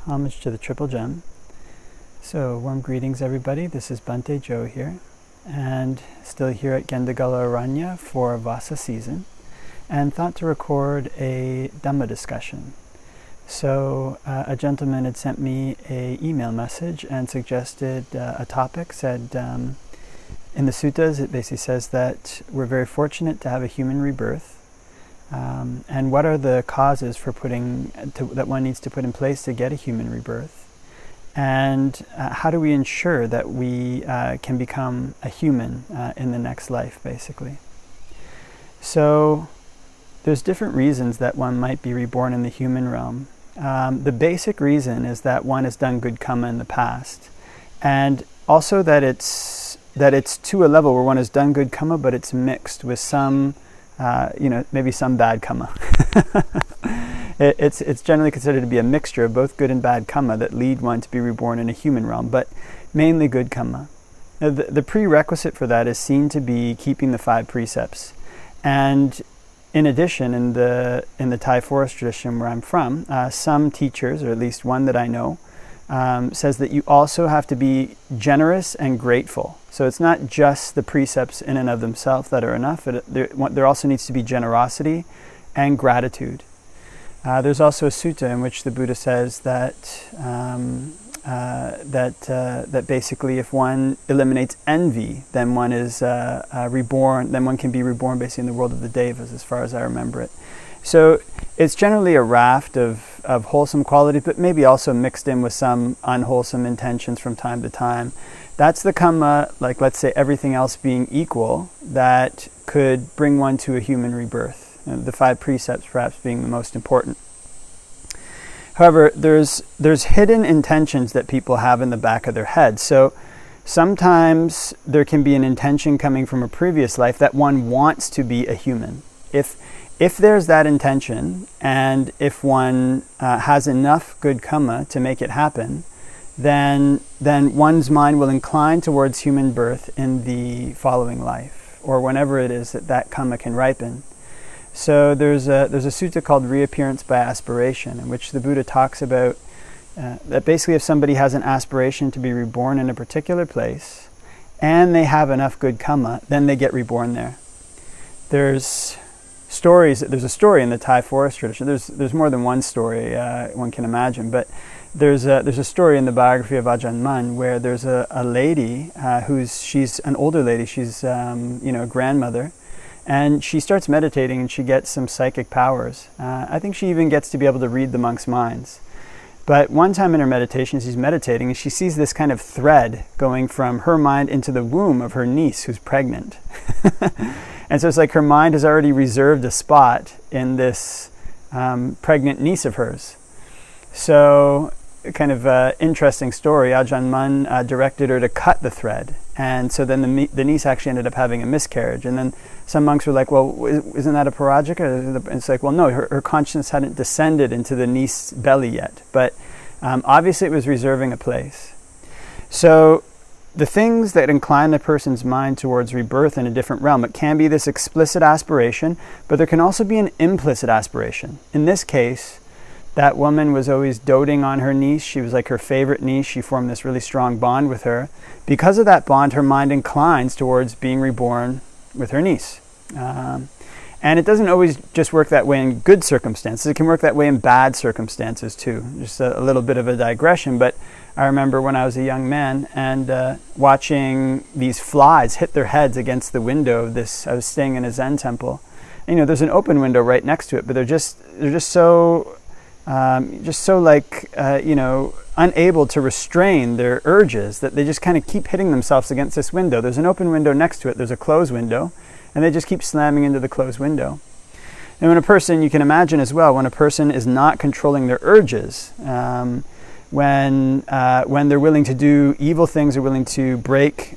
Homage to the Triple Gem. So, warm greetings everybody, this is Bhante Joe here, and still here at Gendagala Aranya for Vasa season, and thought to record a Dhamma discussion. So, a gentleman had sent me an email message and suggested a topic, said in the suttas it basically says that we're very fortunate to have a human rebirth. And what are the causes for that one needs to put in place to get a human rebirth? And how do we ensure that we can become a human in the next life, basically? So there's different reasons that one might be reborn in the human realm. The basic reason is that one has done good karma in the past, and also that it's to a level where one has done good karma, but it's mixed with some maybe some bad karma. It's generally considered to be a mixture of both good and bad karma that lead one to be reborn in a human realm, but mainly good karma. Now, the prerequisite for that is seen to be keeping the 5 precepts. And in addition, in the Thai forest tradition where I'm from, some teachers, or at least one that I know, says that you also have to be generous and grateful. So it's not just the precepts in and of themselves that are enough. There also needs to be generosity and gratitude. There's also a sutta in which the Buddha says that that basically if one eliminates envy, then one is reborn. Then one can be reborn basically in the world of the devas, as far as I remember it. So it's generally a raft of wholesome qualities, but maybe also mixed in with some unwholesome intentions from time to time. That's the karma, like let's say everything else being equal, that could bring one to a human rebirth. The 5 precepts perhaps being the most important. However, there's hidden intentions that people have in the back of their head. So sometimes there can be an intention coming from a previous life that one wants to be a human. If there's that intention, and if one has enough good karma to make it happen, then one's mind will incline towards human birth in the following life, or whenever it is that karma can ripen. So there's a sutta called Reappearance by Aspiration, in which the Buddha talks about that basically if somebody has an aspiration to be reborn in a particular place, and they have enough good karma, then they get reborn there. There's a story in the Thai forest tradition. There's more than one story one can imagine, but there's a story in the biography of Ajahn Mun where there's a lady she's an older lady. She's a grandmother, and she starts meditating and she gets some psychic powers. I think she even gets to be able to read the monks' minds. But one time in her meditation, she's meditating and she sees this kind of thread going from her mind into the womb of her niece who's pregnant. And so it's like her mind has already reserved a spot in this pregnant niece of hers. So, kind of interesting story. Ajahn Mun directed her to cut the thread. And so then the niece actually ended up having a miscarriage. And then some monks were like, well, isn't that a parajika? And it's like, well, no, her consciousness hadn't descended into the niece's belly yet. But obviously it was reserving a place. So the things that incline the person's mind towards rebirth in a different realm, it can be this explicit aspiration, but there can also be an implicit aspiration. In this case, that woman was always doting on her niece. She was like her favorite niece. She formed this really strong bond with her. Because of that bond, her mind inclines towards being reborn with her niece. And it doesn't always just work that way in good circumstances. It can work that way in bad circumstances too. Just a little bit of a digression, but I remember when I was a young man and watching these flies hit their heads against the window of this. I was staying in a Zen temple. And, there's an open window right next to it, but they're just so unable to restrain their urges that they just kind of keep hitting themselves against this window. There's an open window next to it. There's a closed window, and they just keep slamming into the closed window. And when a person, you can imagine as well, when a person is not controlling their urges, when they're willing to do evil things or willing to break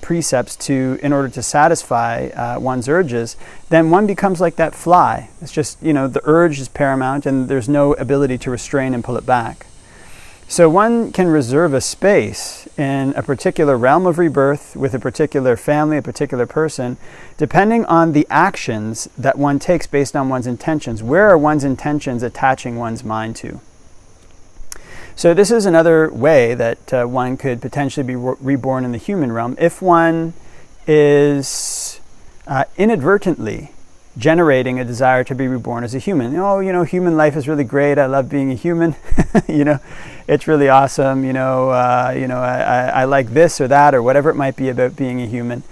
precepts in order to satisfy one's urges, then one becomes like that fly. It's just, the urge is paramount and there's no ability to restrain and pull it back. So one can reserve a space in a particular realm of rebirth with a particular family, a particular person, depending on the actions that one takes based on one's intentions. Where are one's intentions attaching one's mind to? So this is another way that one could potentially be reborn in the human realm if one is inadvertently generating a desire to be reborn as a human. Human life is really great. I love being a human. It's really awesome. I like this or that or whatever it might be about being a human.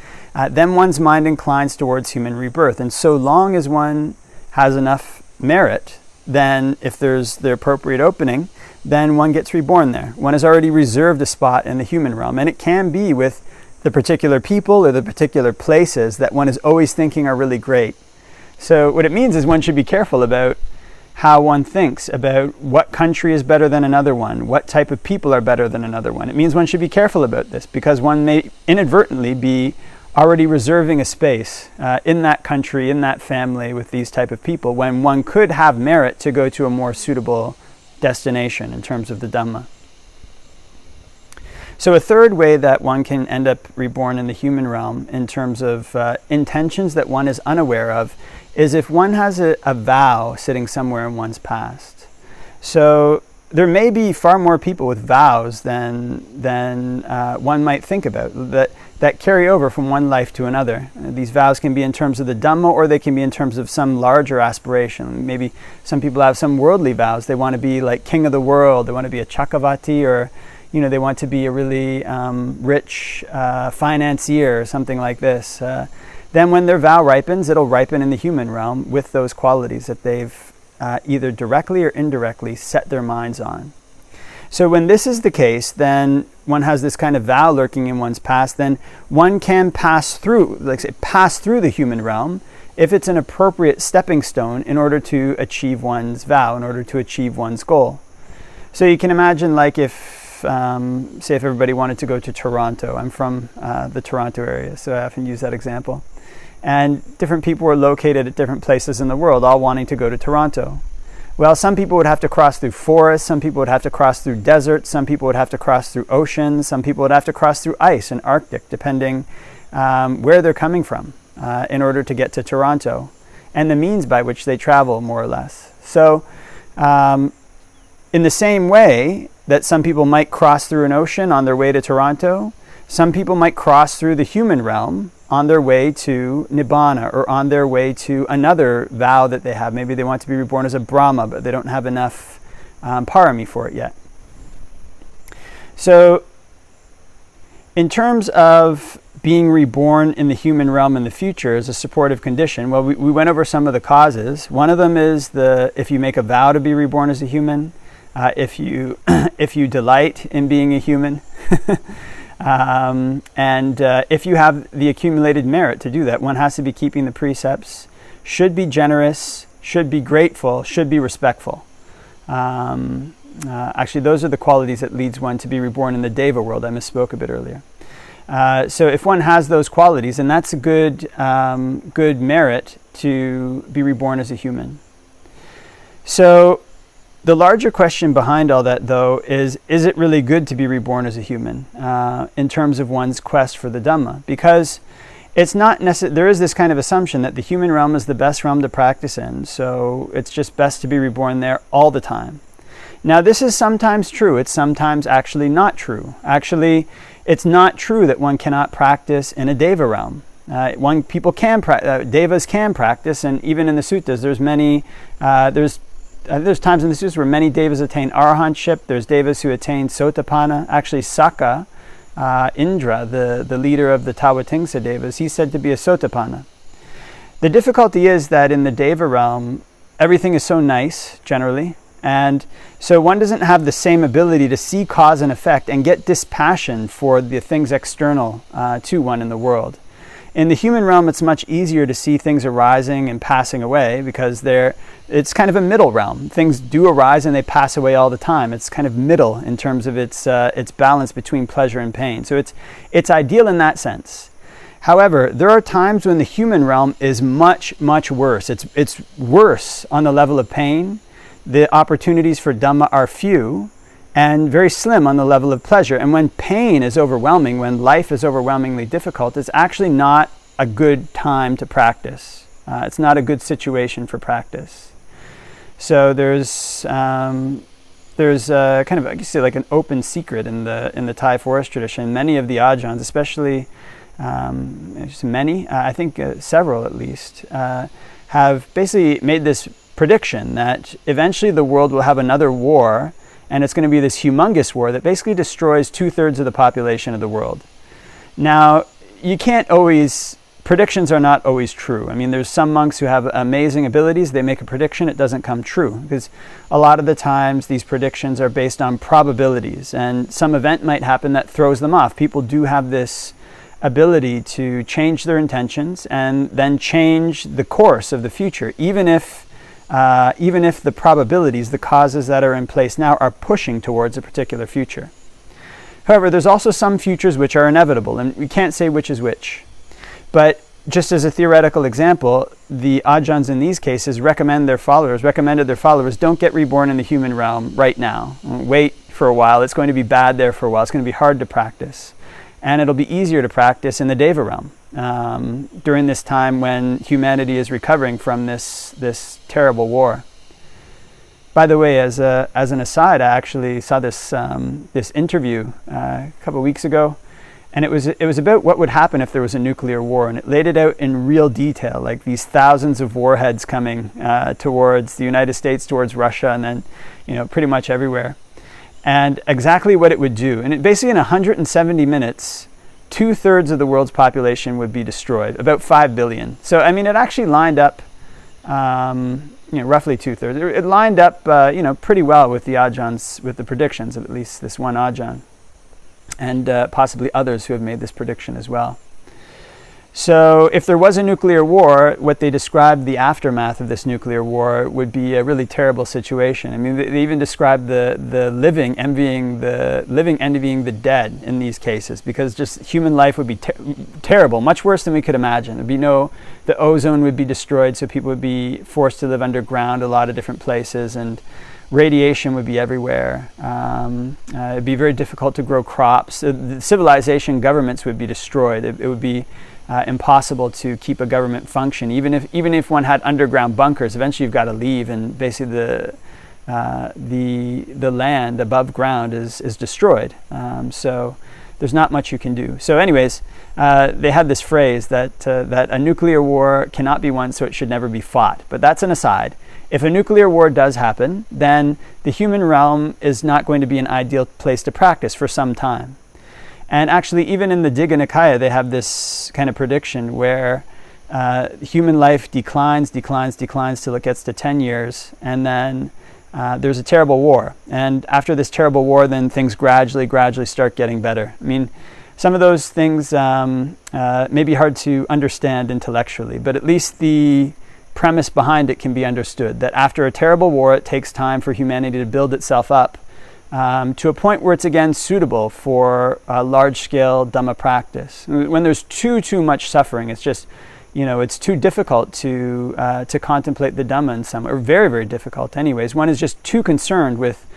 Then one's mind inclines towards human rebirth. And so long as one has enough merit, then if there's the appropriate opening, then one gets reborn there. One has already reserved a spot in the human realm. And it can be with the particular people or the particular places that one is always thinking are really great. So what it means is one should be careful about how one thinks about what country is better than another one, what type of people are better than another one. It means one should be careful about this because one may inadvertently be already reserving a space in that country, in that family with these type of people when one could have merit to go to a more suitable destination in terms of the Dhamma. So a third way that one can end up reborn in the human realm in terms of intentions that one is unaware of is if one has a vow sitting somewhere in one's past. So there may be far more people with vows than one might think about that carry over from one life to another. These vows can be in terms of the Dhamma or they can be in terms of some larger aspiration. Maybe some people have some worldly vows. They want to be like king of the world. They want to be a Chakravati or they want to be a really rich financier or something like this. Then when their vow ripens, it'll ripen in the human realm with those qualities that they've either directly or indirectly set their minds on. So when this is the case, then one has this kind of vow lurking in one's past, then one can pass through the human realm if it's an appropriate stepping stone in order to achieve one's vow, in order to achieve one's goal. So you can imagine if everybody wanted to go to Toronto. I'm from the Toronto area, so I often use that example. And different people were located at different places in the world, all wanting to go to Toronto. Well, some people would have to cross through forests, some people would have to cross through deserts, some people would have to cross through oceans, some people would have to cross through ice and Arctic, depending where they're coming from in order to get to Toronto, and the means by which they travel, more or less. So, in the same way that some people might cross through an ocean on their way to Toronto, some people might cross through the human realm on their way to Nibbana or on their way to another vow that they have. Maybe they want to be reborn as a Brahma, but they don't have enough parami for it yet. So, in terms of being reborn in the human realm in the future as a supportive condition, well, we went over some of the causes. One of them is if you make a vow to be reborn as a human, if you delight in being a human, and if you have the accumulated merit to do that, one has to be keeping the precepts, should be generous, should be grateful, should be respectful. Actually, those are the qualities that leads one to be reborn in the Deva world. I misspoke a bit earlier. So if one has those qualities, then that's a good merit to be reborn as a human. So the larger question behind all that, though, is it really good to be reborn as a human in terms of one's quest for the Dhamma? Because it's not there is this kind of assumption that the human realm is the best realm to practice in, so it's just best to be reborn there all the time. Now, this is sometimes true. It's sometimes actually not true. Actually, it's not true that one cannot practice in a Deva realm. Devas can practice, and even in the suttas, there's times in the sutras where many devas attain arahantship. There's devas who attain sotapanna. Actually, Saka, Indra, the leader of the Tawatingsa devas, he's said to be a sotapanna. The difficulty is that in the Deva realm, everything is so nice, generally, and so one doesn't have the same ability to see cause and effect and get dispassion for the things external to one in the world. In the human realm, it's much easier to see things arising and passing away because it's kind of a middle realm. Things do arise and they pass away all the time. It's kind of middle in terms of its balance between pleasure and pain. So it's ideal in that sense. However, there are times when the human realm is much, much worse. It's worse on the level of pain. The opportunities for Dhamma are few and very slim on the level of pleasure. And when pain is overwhelming, when life is overwhelmingly difficult, it's actually not a good time to practice. It's not a good situation for practice. So there's there's kind of, I guess, like an open secret in the Thai forest tradition. Many of the Ajahns, especially I think several at least, have basically made this prediction that eventually the world will have another war, and it's going to be this humongous war that basically destroys 2/3 of the population of the world. Now, you can't always, predictions are not always true. I mean, there's some monks who have amazing abilities. They make a prediction, it doesn't come true, because a lot of the times these predictions are based on probabilities, and some event might happen that throws them off. People do have this ability to change their intentions and then change the course of the future, even if the probabilities, the causes that are in place now, are pushing towards a particular future. However, there's also some futures which are inevitable, and we can't say which is which. But just as a theoretical example, the Ajahns in these cases recommended their followers, don't get reborn in the human realm right now. Wait for a while. It's going to be bad there for a while. It's going to be hard to practice. And it'll be easier to practice in the Deva realm during this time when humanity is recovering from this terrible war. By the way, as an aside, I actually saw this interview a couple of weeks ago, and it was about what would happen if there was a nuclear war, and it laid it out in real detail, like these thousands of warheads coming towards the United States, towards Russia, and then pretty much everywhere, and exactly what it would do. And basically in 170 minutes, 2/3 of the world's population would be destroyed, about 5 billion. So I mean, it actually lined up. Roughly 2/3. It lined up, pretty well with the Ajahns, with the predictions of at least this one Ajahn, and possibly others who have made this prediction as well. So if there was a nuclear war, what they described the aftermath of this nuclear war would be a really terrible situation. I mean, they even described the living envying the dead in these cases, because just human life would be terrible, much worse than we could imagine. The ozone would be destroyed, so people would be forced to live underground a lot of different places, and radiation would be everywhere. It'd be very difficult to grow crops. The civilization, governments would be destroyed. It would be impossible to keep a government function. Even if one had underground bunkers, eventually you've got to leave, and basically the land above ground is destroyed. So there's not much you can do. So anyways, they had this phrase that a nuclear war cannot be won, so it should never be fought. But that's an aside. If a nuclear war does happen, then the human realm is not going to be an ideal place to practice for some time. And actually, even in the Digha Nikaya, they have this kind of prediction where human life declines till it gets to 10 years, and then there's a terrible war. And after this terrible war, then things gradually start getting better. I mean, some of those things may be hard to understand intellectually, but at least the premise behind it can be understood, that after a terrible war, it takes time for humanity to build itself up to a point where it's again suitable for large-scale Dhamma practice. When there's too much suffering, it's just, it's too difficult to contemplate the Dhamma in some, or very, very difficult anyways. One is just too concerned with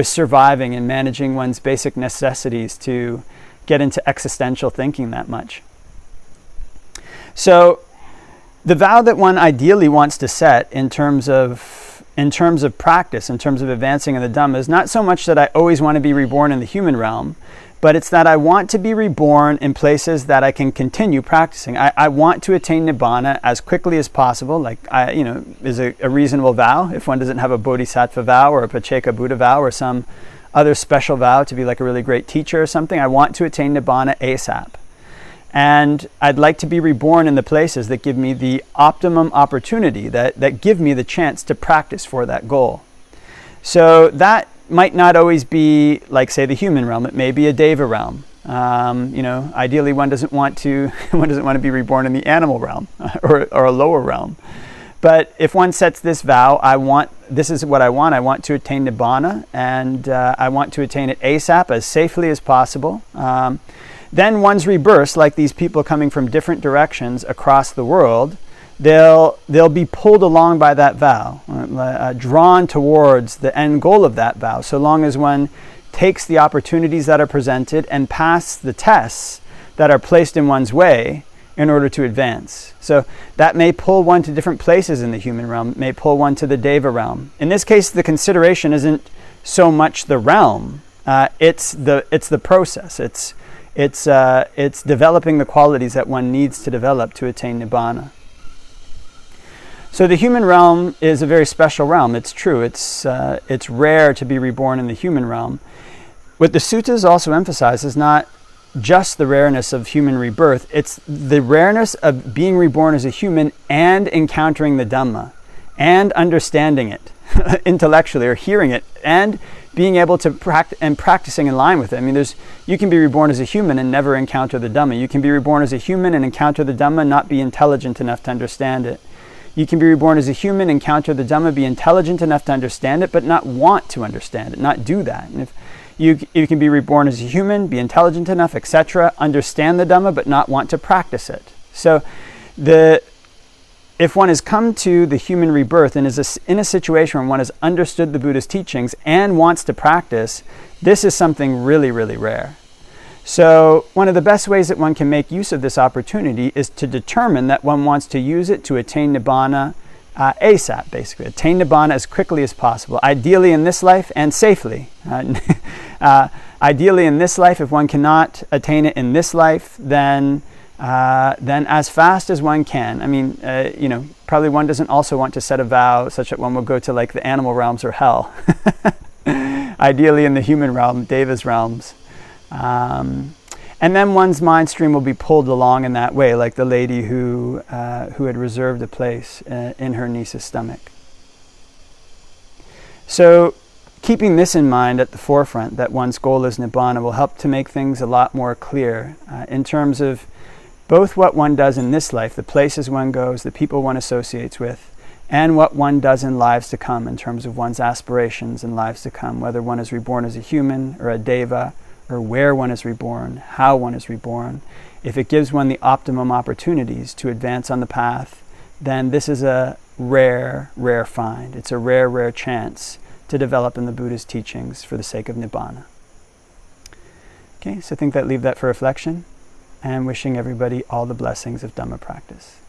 surviving and managing one's basic necessities to get into existential thinking that much. So the vow that one ideally wants to set in terms of practice, in terms of advancing in the Dhamma, is not so much that I always want to be reborn in the human realm, but it's that I want to be reborn in places that I can continue practicing. I want to attain Nibbana as quickly as possible, is a reasonable vow. If one doesn't have a Bodhisattva vow or a Pacceka Buddha vow or some other special vow to be like a really great teacher or something, I want to attain Nibbana ASAP. And I'd like to be reborn in the places that give me the optimum opportunity, that give me the chance to practice for that goal. So that might not always be like, say, the human realm. It may be a Deva realm. Ideally one doesn't want to be reborn in the animal realm or a lower realm. But if one sets this vow, this is what I want to attain Nibbana, and I want to attain it ASAP, as safely as possible. Then one's rebirths, like these people coming from different directions across the world, they'll be pulled along by that vow, drawn towards the end goal of that vow, so long as one takes the opportunities that are presented and pass the tests that are placed in one's way in order to advance. So that may pull one to different places in the human realm. It may pull one to the Deva realm. In this case, the consideration isn't so much the realm. It's the process. It's developing the qualities that one needs to develop to attain Nibbana. So the human realm is a very special realm. It's true. It's rare to be reborn in the human realm. What the suttas also emphasize is not just the rareness of human rebirth. It's the rareness of being reborn as a human and encountering the Dhamma and understanding it intellectually, or hearing it and being able to practicing in line with it. I mean, you can be reborn as a human and never encounter the Dhamma. You can be reborn as a human and encounter the Dhamma, not be intelligent enough to understand it. You can be reborn as a human, encounter the Dhamma, be intelligent enough to understand it, but not want to understand it, not do that. And if you can be reborn as a human, be intelligent enough, etc., understand the Dhamma, but not want to practice it. So if one has come to the human rebirth and is in a situation where one has understood the Buddha's teachings and wants to practice, this is something really, really rare. So one of the best ways that one can make use of this opportunity is to determine that one wants to use it to attain Nibbana ASAP, basically. Attain Nibbana as quickly as possible, ideally in this life and safely. Ideally in this life. If one cannot attain it in this life, then as fast as one can. I mean, probably one doesn't also want to set a vow such that one will go to like the animal realms or hell. Ideally in the human realm, Deva's realms. And then one's mind stream will be pulled along in that way, like the lady who had reserved a place in her niece's stomach. So keeping this in mind at the forefront, that one's goal is Nibbana, will help to make things a lot more clear in terms of both what one does in this life, the places one goes, the people one associates with, and what one does in lives to come in terms of one's aspirations in lives to come, whether one is reborn as a human or a deva, or where one is reborn, how one is reborn. If it gives one the optimum opportunities to advance on the path, then this is a rare, rare find. It's a rare, rare chance to develop in the Buddha's teachings for the sake of Nibbana. Okay, so I think leave that for reflection, and wishing everybody all the blessings of Dhamma practice.